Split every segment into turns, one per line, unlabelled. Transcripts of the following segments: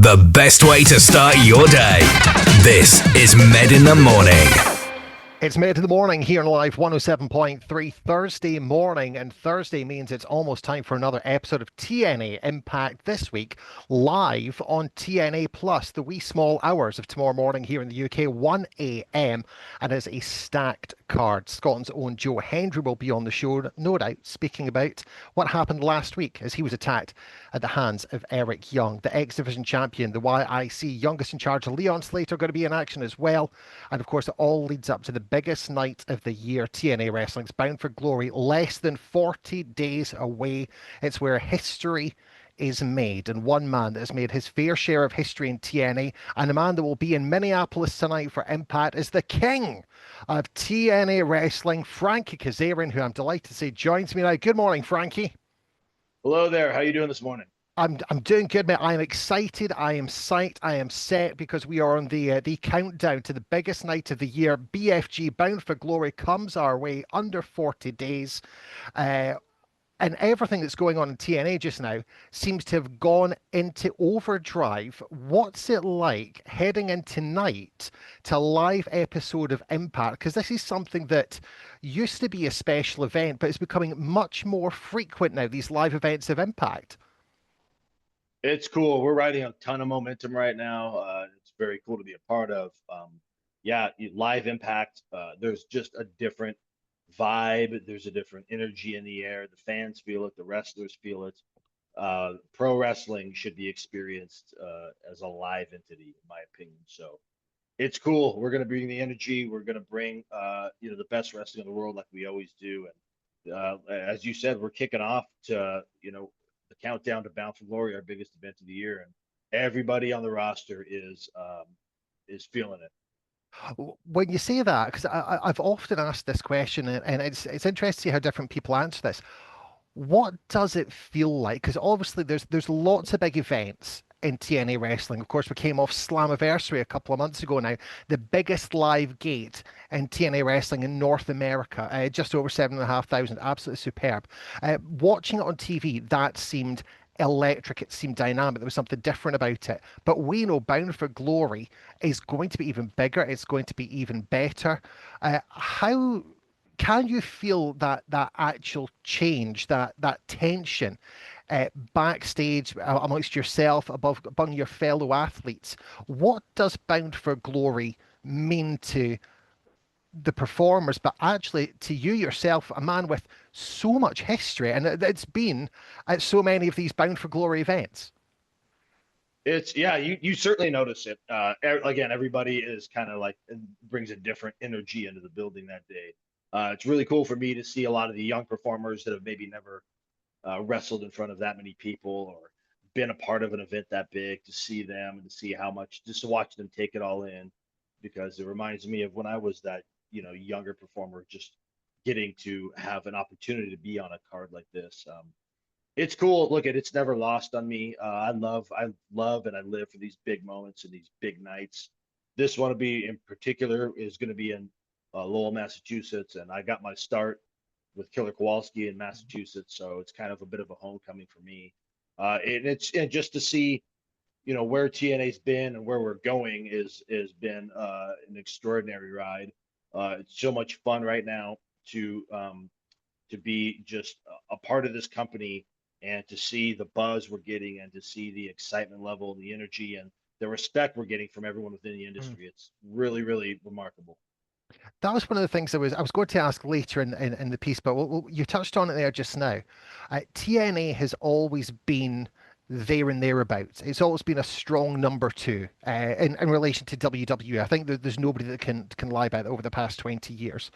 The best way to start your day. This is Med in the Morning.
It's Med in the Morning here on Live 107.3 Thursday morning, and Thursday means it's almost time for another episode of TNA Impact this week, live on TNA Plus, the wee small hours of tomorrow morning here in the UK, 1 a.m, and as a stacked card. Scotland's own Joe Hendry will be on the show, no doubt, speaking about what happened last week as he was attacked at the hands of Eric Young. The X Division champion, the YIC youngest in charge, Leon Slater, going to be in action as well. And of course, it all leads up to the biggest night of the year. TNA Wrestling's Bound for Glory, less than 40 days away. It's where history is made, and one man that has made his fair share of history in TNA, and a man that will be in Minneapolis tonight for Impact, is the king of TNA Wrestling, Frankie Kazarian, who I'm delighted to say joins me now. Good morning, Frankie.
Hello there. How are you doing this morning?
I'm doing good, mate. I am excited. I am psyched. I am set because we are on the countdown to the biggest night of the year. BFG Bound for Glory comes our way under 40 days. And everything that's going on in TNA just now seems to have gone into overdrive. What's it like heading in tonight to a live episode of Impact? Because this is something that used to be a special event, but it's becoming much more frequent now, these live events of Impact.
It's cool. We're riding a ton of momentum right now. It's very cool to be a part of. Live Impact. There's just a different vibe. There's a different energy in the air. The fans feel it. The wrestlers feel it. Pro wrestling should be experienced as a live entity, in my opinion. So it's cool. We're going to bring the energy. We're going to bring the best wrestling in the world like we always do. And as you said, we're kicking off to the countdown to Bound for Glory, our biggest event of the year, and everybody on the roster is feeling it.
When you say that, because I've often asked this question, and it's interesting to see how different people answer this. What does it feel like? Because obviously there's lots of big events in TNA wrestling. Of course, we came off Slammiversary a couple of months ago now, the biggest live gate in TNA wrestling in North America, just over 7,500, absolutely superb. Watching it on TV, that seemed electric, it seemed dynamic, there was something different about it. But we know Bound for Glory is going to be even bigger, it's going to be even better. How can you feel that actual change, that tension backstage amongst yourself, among your fellow athletes? What does Bound for Glory mean to the performers, but actually to you yourself, a man with so much history, and it's been at so many of these Bound for Glory events?
You certainly notice it. Again, everybody is kind of like brings a different energy into the building that day. It's really cool for me to see a lot of the young performers that have maybe never wrestled in front of that many people or been a part of an event that big, to see them and to see how much, just to watch them take it all in, because it reminds me of when I was that younger performer, just getting to have an opportunity to be on a card like this. It's cool. Look, it's never lost on me. I love and I live for these big moments and these big nights. This one in particular is going to be in Lowell, Massachusetts, and I got my start with Killer Kowalski in Massachusetts, so it's kind of a bit of a homecoming for me. And just to see where TNA's been and where we're going is been an extraordinary ride. It's so much fun right now to be just a part of this company and to see the buzz we're getting and to see the excitement level, the energy, and the respect we're getting from everyone within the industry. It's really, really remarkable.
That was one of the things I was going to ask later in the piece, but you touched on it there just now. TNA has always been there and thereabouts. It's always been a strong number two in relation to WWE. I think there's nobody that can lie about it over the past 20 years.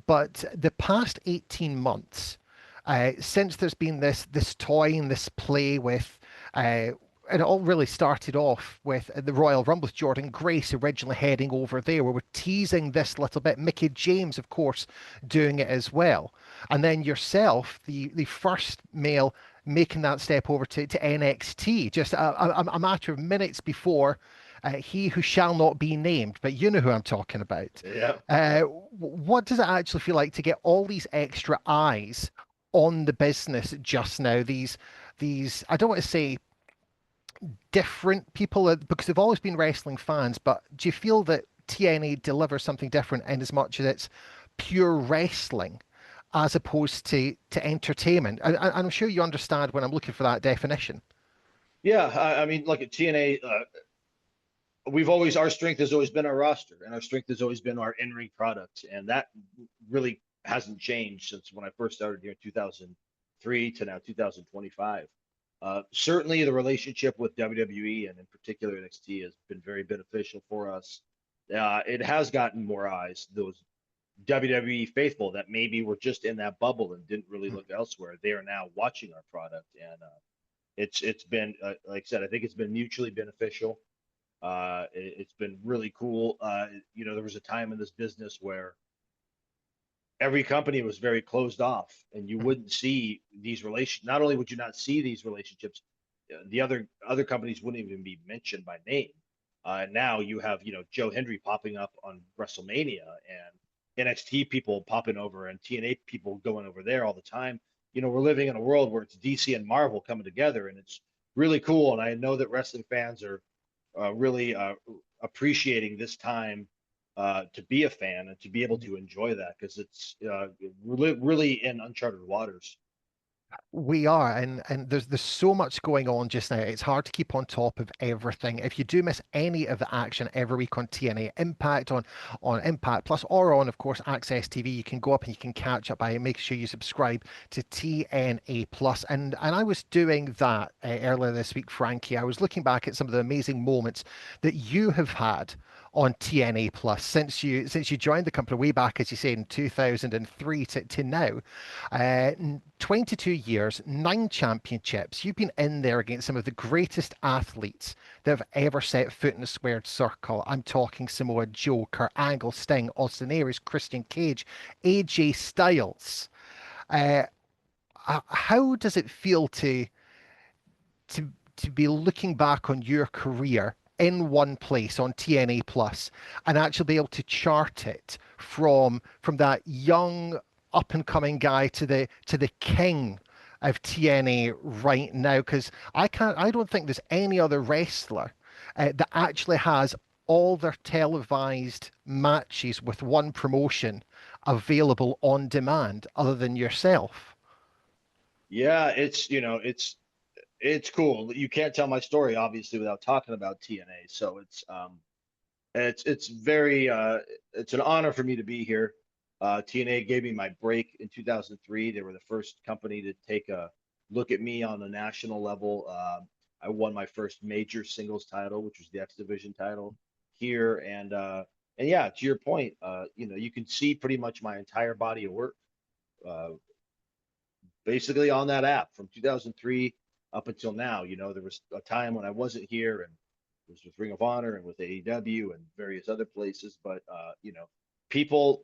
But the past 18 months, since there's been this toy and this play with and it all really started off with the Royal Rumble with Jordan Grace originally heading over there, where we're teasing this little bit. Mickey James, of course, doing it as well. And then yourself, the first male making that step over to NXT, just a matter of minutes before he who shall not be named, but you know who I'm talking about.
Yeah.
What does it actually feel like to get all these extra eyes on the business just now? These I don't want to say different people because they've always been wrestling fans, but do you feel that TNA delivers something different in as much as it's pure wrestling as opposed to entertainment? I'm sure you understand when I'm looking for that definition.
Yeah, I mean, look at TNA. We've always our strength has always been our roster, and our strength has always been our in-ring product, and that really hasn't changed since when I first started here in 2003 to now 2025. Certainly, the relationship with WWE and in particular NXT has been very beneficial for us. It has gotten more eyes. Those WWE faithful that maybe were just in that bubble and didn't really look elsewhere. They are now watching our product, and it's been like I said, I think it's been mutually beneficial. It's been really cool. There was a time in this business where every company was very closed off, and you wouldn't see these relations. Not only would you not see these relationships, the other companies wouldn't even be mentioned by name. Now you have Joe Hendry popping up on WrestleMania and NXT people popping over and TNA people going over there all the time. We're living in a world where it's DC and Marvel coming together, and it's really cool. And I know that wrestling fans are really appreciating this time to be a fan and to be able to enjoy that because it's really in uncharted waters.
We are, and there's so much going on just now. It's hard to keep on top of everything. If you do miss any of the action every week on TNA Impact, on Impact Plus, or on, of course, Access TV, you can go up and you can catch up by making sure you subscribe to TNA Plus. And I was doing that earlier this week, Frankie. I was looking back at some of the amazing moments that you have had on TNA Plus since you joined the company way back, as you say, in 2003 to now. 22 years, 9 championships. You've been in there against some of the greatest athletes that have ever set foot in the squared circle. I'm talking Samoa Joe, Kurt Angle, Sting, Austin Aries, Christian Cage, AJ Styles. Uh, how does it feel to be looking back on your career in one place on TNA Plus and actually be able to chart it from that young up and coming guy to the king of TNA right now? Because I don't think there's any other wrestler that actually has all their televised matches with one promotion available on demand other than yourself.
Yeah, it's cool. You can't tell my story obviously without talking about TNA. So it's very it's an honor for me to be here. TNA gave me my break in 2003. They were the first company to take a look at me on a national level. I won my first major singles title, which was the X Division title here, and yeah, to your point, you can see pretty much my entire body of work. Uh, Basically on that app from 2003 up until now. There was a time when I wasn't here and it was with Ring of Honor and with AEW and various other places. But people,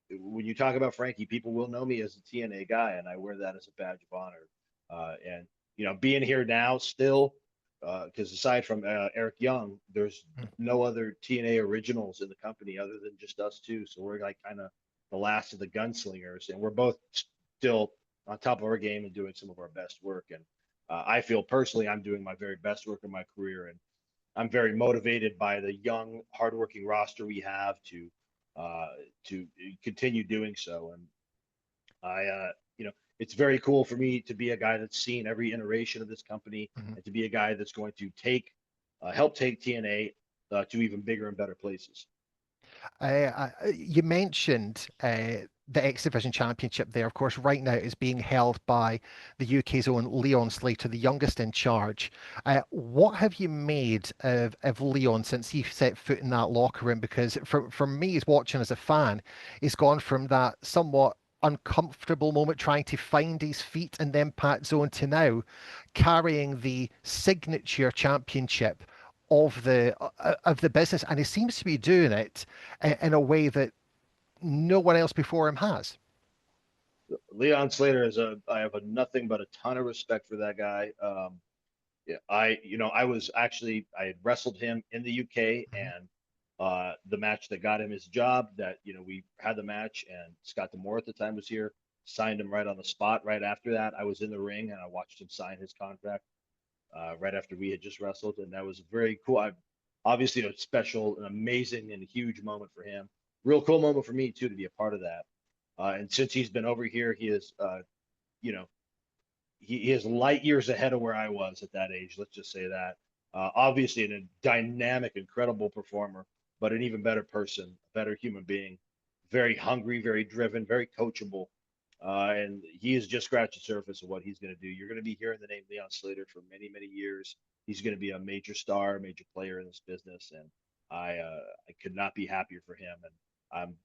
when you talk about Frankie, people will know me as a TNA guy, and I wear that as a badge of honor. And being here now still, because aside from Eric Young, there's no other TNA originals in the company other than just us two. So we're like kind of the last of the gunslingers, and we're both still on top of our game and doing some of our best work. And I feel personally I'm doing my very best work in my career, and I'm very motivated by the young, hardworking roster we have uh, to continue doing so. And it's very cool for me to be a guy that's seen every iteration of this company
Mhm.
and to be a guy that's going to help take TNA to even bigger and better places.
You mentioned the X Division Championship there. Of course, right now is being held by the UK's own Leon Slater, the youngest in charge. What have you made of Leon since he set foot in that locker room? Because for me, as watching as a fan, he's gone from that somewhat uncomfortable moment trying to find his feet in the impact zone to now carrying the signature championship of the business, and he seems to be doing it in a way that no one else before him has.
Leon Slater I have nothing but a ton of respect for that guy. Yeah, I was actually I had wrestled him in the UK,
Mhm.
and the match that got him his job. That we had the match, and Scott D'Amore at the time was here, signed him right on the spot. Right after that, I was in the ring and I watched him sign his contract. right after we had just wrestled, and that was very cool. Obviously a special, an amazing, and huge moment for him. Real cool moment for me too to be a part of that. And since he's been over here, he is, you know, he is light years ahead of where I was at that age. Let's just say that. Obviously, a dynamic, incredible performer, but an even better person, a better human being, very hungry, very driven, very coachable. And he has just scratched the surface of what he's going to do. You're going to be hearing the name Leon Slater for many, many years. He's going to be a major star, major player in this business, and I could not be happier for him. And I'm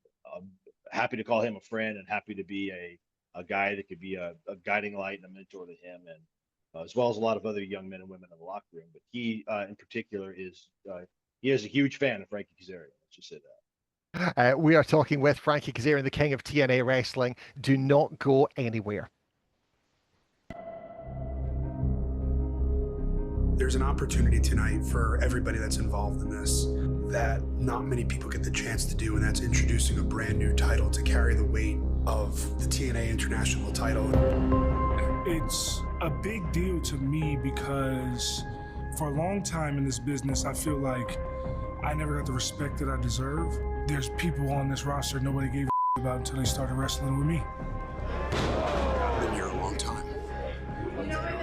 happy to call him a friend, and happy to be a guy that could be a guiding light and a mentor to him, and as well as a lot of other young men and women in the locker room. But he, in particular, he is a huge fan of Frankie Kazarian. Let's just say that.
We are talking with Frankie Kazarian, the king of TNA wrestling. Do not go anywhere.
There's an opportunity tonight for everybody that's involved in this that not many people get the chance to do, and that's introducing a brand new title to carry the weight of the TNA International title.
It's a big deal to me because for a long time in this business, I feel like I never got the respect that I deserve. There's people on this roster nobody gave a about until they started wrestling with me.
Been here a long time.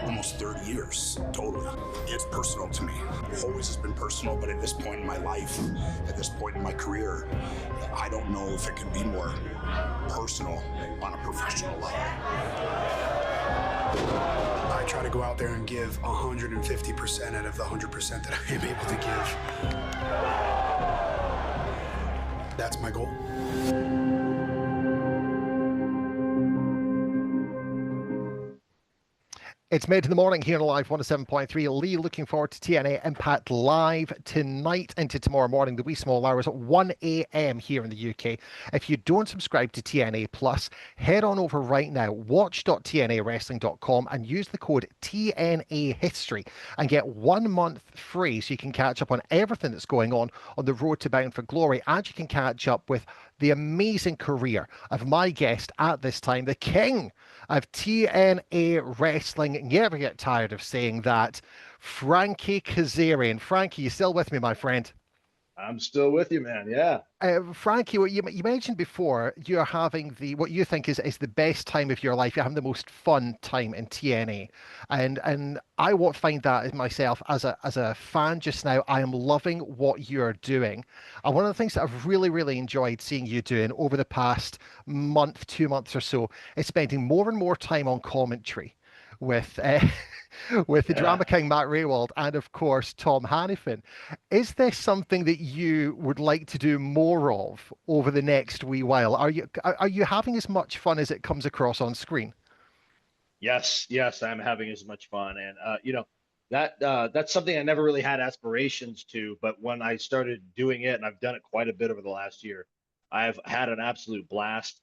Almost 30 years, totally. It's personal to me. It always has been personal, but at this point in my life, at this point in my career, I don't know if it could be more personal on a professional level. I try to go out there and give 150% out of the 100% that I am able to give. That's my goal.
It's Mid in the Morning here on Live 107.3. Lee, looking forward to TNA Impact Live tonight into tomorrow morning, the wee small hours at 1 a.m. here in the UK. If you don't subscribe to TNA Plus, head on over right now, watch.tnawrestling.com, and use the code TNA History and get 1 month free so you can catch up on everything that's going on the road to Bound for Glory, and you can catch up with the amazing career of my guest at this time, the king of TNA wrestling. Never get tired of saying that, Frankie Kazarian. Frankie, you still with me, my friend?
I'm still with you, man. Yeah.
Frankie, what you mentioned before, you're having what you think is the best time of your life. You're having the most fun time in TNA, and I won't find that myself as a fan just now. I am loving what you're doing, and one of the things that I've really enjoyed seeing you doing over the past month, 2 months or so, is spending more and more time on commentary with with the drama king Matt Raywald and of course Tom Hannifin. Is this something that you would like to do more of over the next wee while? Are you having as much fun as it comes across on screen?
Yes, I'm having as much fun, and that's something I never really had aspirations to, but when I started doing it, and I've done it quite a bit over the last year, I've had an absolute blast.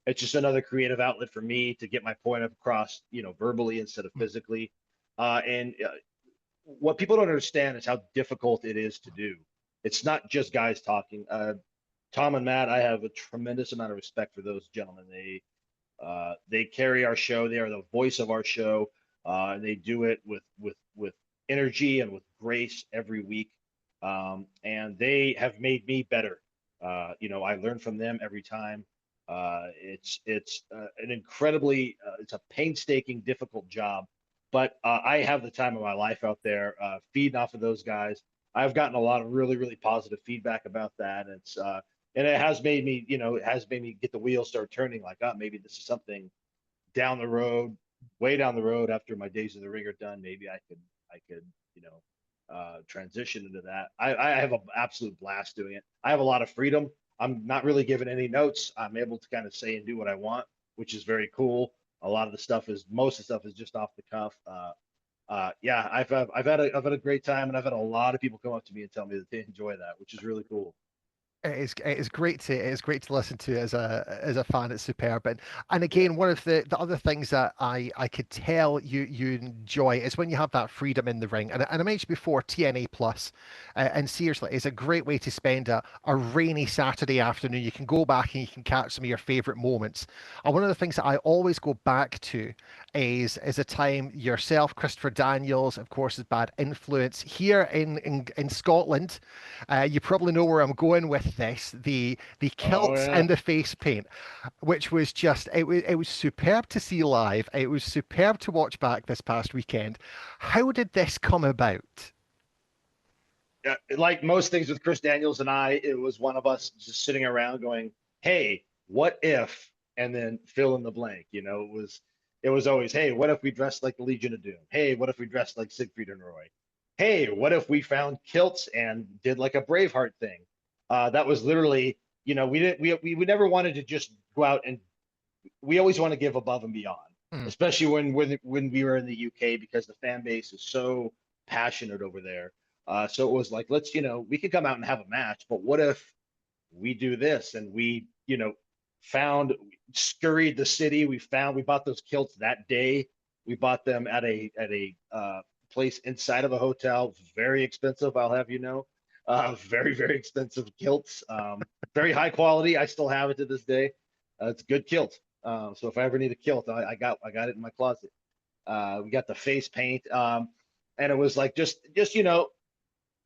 It's just another creative outlet for me to get my point across, verbally instead of physically. And what people don't understand is how difficult it is to do. It's not just guys talking. Tom and Matt, I have a tremendous amount of respect for those gentlemen. They carry our show. They are the voice of our show. And they do it with energy and with grace every week. And they have made me better. I learn from them every time. It's an incredibly it's a painstaking, difficult job, but I have the time of my life out there feeding off of those guys. I've gotten a lot of really positive feedback about that. And it has made me, get the wheels start turning. Like, maybe this is something down the road, way down the road after my days in the ring are done. Maybe I could transition into that. I have an absolute blast doing it. I have a lot of freedom. I'm not really given any notes. I'm able to kind of say and do what I want, which is very cool. Most of the stuff is just off the cuff. I've had a great time, and I've had a lot of people come up to me and tell me that they enjoy that, which is really cool.
It is great to listen to as a fan. It's superb. And again, one of the other things that I could tell you enjoy is when you have that freedom in the ring. And I mentioned before TNA Plus, and seriously, it's a great way to spend a rainy Saturday afternoon. You can go back and you can catch some of your favorite moments. And one of the things that I always go back to is a time yourself, Christopher Daniels, of course, is Bad Influence here in Scotland. You probably know where I'm going with this. The
Oh
kilts
yeah.
and the face paint, which was just it was superb to see live. It was superb to watch back this past weekend. How did this come about?
Yeah, like most things with Chris Daniels and I, it was one of us just sitting around going, "Hey, what if?" And then fill in the blank. It was always, "Hey, what if we dressed like the Legion of Doom? Hey, what if we dressed like Siegfried and Roy? Hey, what if we found kilts and did like a Braveheart thing?" That was literally, we didn't we never wanted to just go out, and we always want to give above and beyond,
Mm.
especially when we were in the UK, because the fan base is so passionate over there. So it was like, let's, we could come out and have a match, but what if we do this? And we, scurried the city. We bought those kilts that day. We bought them at a place inside of a hotel, very expensive, I'll have you know. Very, very expensive kilts. Very high quality. I still have it to this day. It's a good kilt. So if I ever need a kilt, I got it in my closet. We got the face paint. And it was like, just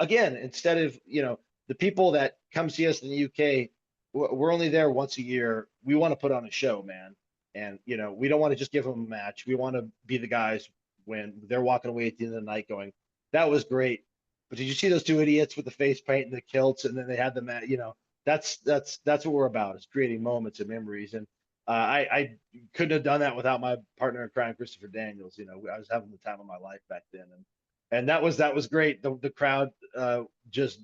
again, instead of, the people that come see us in the UK, we're only there once a year. We want to put on a show, man. And, we don't want to just give them a match. We want to be the guys when they're walking away at the end of the night going, "That was great. But did you see those two idiots with the face paint and the kilts?" And then they had the mat, that's what we're about, is creating moments and memories. And I couldn't have done that without my partner in crime, Christopher Daniels. I was having the time of my life back then. And that was great. The crowd just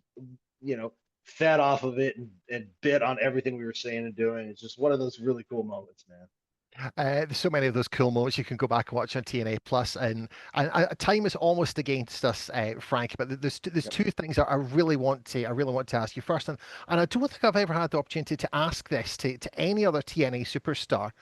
fed off of it, and bit on everything we were saying and doing. It's just one of those really cool moments, man.
There's so many of those cool moments you can go back and watch on TNA Plus, and time is almost against us, Frank. But there's
Yep.
two things that I really want to ask you first, and I don't think I've ever had the opportunity to ask this to any other TNA superstar.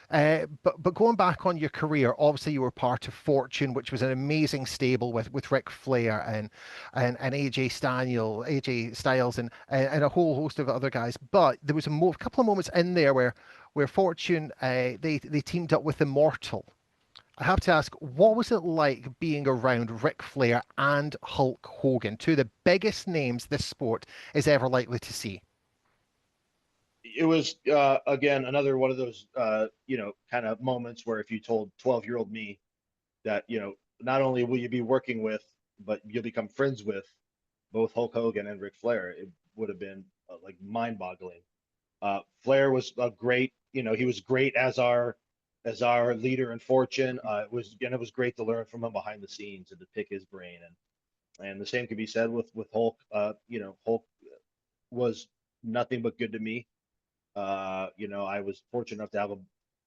But going back on your career, obviously you were part of Fortune, which was an amazing stable with Ric Flair and AJ Styles, and a whole host of other guys. But there was a couple of moments in there where Fortune they teamed up with Immortal. I have to ask, what was it like being around Ric Flair and Hulk Hogan, two of the biggest names this sport is ever likely to see?
It was, again, another one of those kind of moments where if you told 12-year-old me that, not only will you be working with, but you'll become friends with both Hulk Hogan and Ric Flair, it would have been like mind-boggling. Flair was a great, he was great as our leader in Fortune. It was great to learn from him behind the scenes and to pick his brain. And the same can be said with Hulk. Hulk was nothing but good to me. I was fortunate enough to have a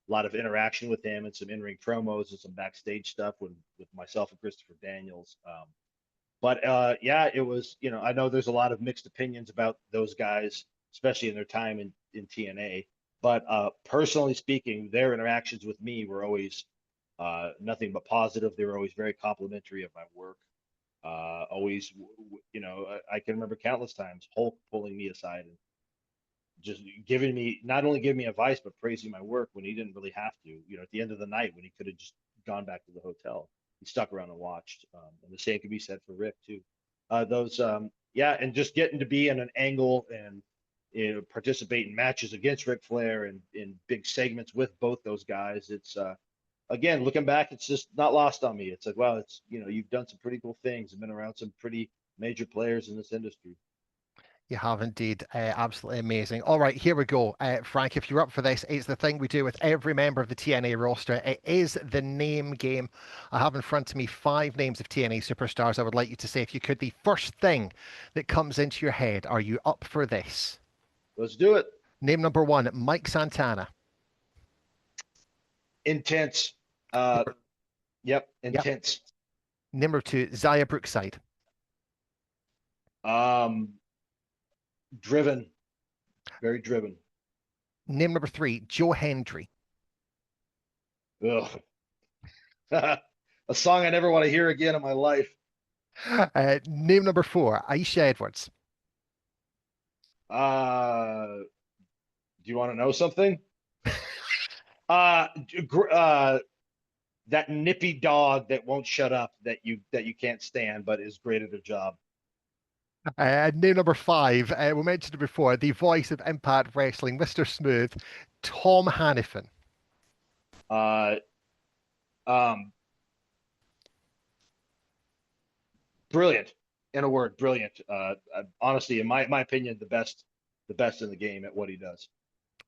lot of interaction with him, and some in-ring promos and some backstage stuff with myself and Christopher Daniels. But yeah, it was, I know there's a lot of mixed opinions about those guys, especially in their time in TNA. But personally speaking, their interactions with me were always nothing but positive. They were always very complimentary of my work. Always, I can remember countless times Hulk pulling me aside and just not only giving me advice, but praising my work when he didn't really have to. At the end of the night, when he could have just gone back to the hotel, he stuck around and watched. And the same could be said for Rick too. Yeah, and just getting to be in an angle and participate in matches against Ric Flair and in big segments with both those guys. It's again, looking back, it's just not lost on me. It's like, wow, you've done some pretty cool things and been around some pretty major players in this industry.
You have indeed. Absolutely amazing. All right, here we go. Frank, if you're up for this, it's the thing we do with every member of the TNA roster. It is the name game. I have in front of me 5 names of TNA superstars. I would like you to say, if you could, the first thing that comes into your head. Are you up for this?
Let's do it.
Name number 1, Mike Santana.
Intense. Yep, intense.
Number 2, Zaya Brookside.
Driven. Very driven.
Name number 3, Joe Hendry.
Ugh. A song I never want to hear again in my life.
Name number 4, Aisha Edwards.
Do you want to know something? Uh, that nippy dog that won't shut up that you can't stand but is great at their job.
Name number 5, we mentioned it before, the voice of Impact Wrestling, Mr. Smooth, Tom Hannifan.
Brilliant. In a word, brilliant. Honestly, in my opinion, the best in the game at what he does.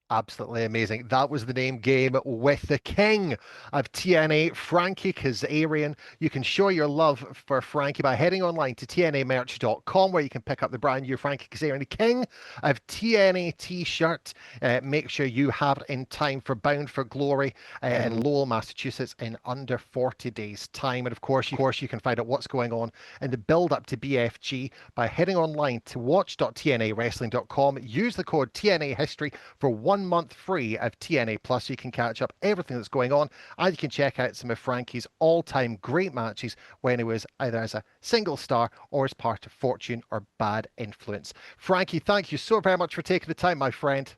Absolutely amazing. That was the name game with the king of TNA, Frankie Kazarian. You can show your love for Frankie by heading online to tnamerch.com, where you can pick up the brand new Frankie Kazarian King of TNA t-shirt. Make sure you have it in time for Bound for Glory in Lowell, Massachusetts in under 40 days time. And of course you can find out what's going on in the build up to BFG by heading online to watch.tnawrestling.com. Use the code TNA History for 1 month free of TNA Plus, so you can catch up everything that's going on, and you can check out some of Frankie's all-time great matches when he was either as a single star or as part of Fortune or Bad Influence. Frankie, thank you so very much for taking the time, my friend.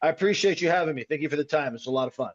I appreciate you having me. Thank you for the time. It's a lot of fun.